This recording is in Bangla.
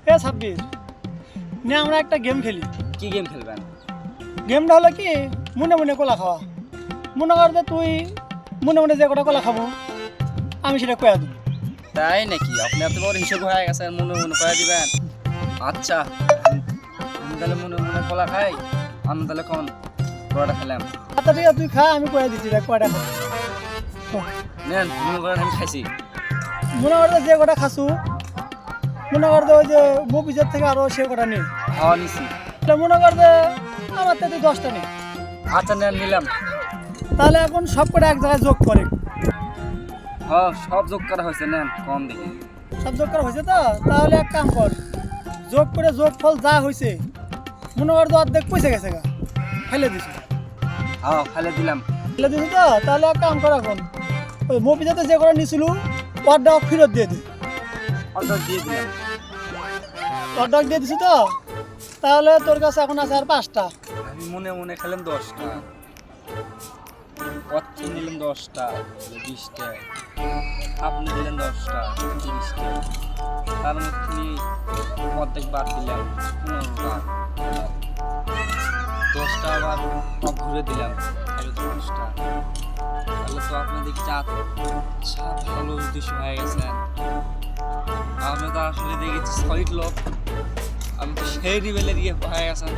এ ছাব্বির নে আমরা একটা গেম খেলি। কি গেম খেলবেন? গেমটা হলো কি মনে মনে কলা খাওয়া। মনে কর যে তুই মনে মনে যে কটা কলা খাবো আমি সেটা কয়া দেবো। তাই নাকি? আপনি এত বড় হিসেব হয়ে গেছেন, মনে মনে করে দিবেন। আচ্ছা, আমি তাহলে মনে মনে কলা খাই। আমি তাহলে কোন বড়টা খেলাম? আচ্ছা ঠিক আছে তুই খা, আমি কয়া দিচ্ছি দেখ কয়টা খাবো। নেন, মনে করেন আমি খাইছি। মনে কর যে কটা খাসু, মনে কর যে ওই যে মুভিজের থেকে আরো সে কটা নেই। খাওয়া নিছি। মনে কর যে আমার তো 10টা নেই। আচ্ছা নেন, নিলাম। তাহলে এখন সব কটা এক জায়গায় যোগ করে। হ্যাঁ, সব যোগ করা হয়েছে। নেন কম দেখি। সব যোগ করা হয়েছে তো? তাহলে এক কাম কর, যোগ করে যোগ ফল যা হয়েছে মনে কর তো অর্ধেক পয়সা গেছে গা, ফেলে দিছি। হ্যাঁ, ফেলে দিলাম। ফেলে দিছি তো? তাহলে এক কাম কর, এখন ওই মুভিতে যে করে নিছিল অর্ধেক ফেরত দিয়ে দে। অর্ডার দিয়ে দিলাম। অর্ধেক দিয়ে দিছি তো? তাহলে তোর কাছে এখন আছে আর 5টা। আমি মনে মনে খেলাম 10টা। কত নিলাম? 10টা, 20টা। আপনি দিলেন 10টা, 30টা। তার মধ্যে অর্ধেক বাদ দিলাম, 15টা। 10টা আবার সব ঘুরে দিলাম, তাহলে 10টা। তাহলে তো আপনি দেখি ভালো উদ্দেশ্য হয়ে গেছেন। আমি তো আসলে দেখেছি সলিড লোক, আমি তো সেই লেভেলের ইয়ে হয়ে গেছেন।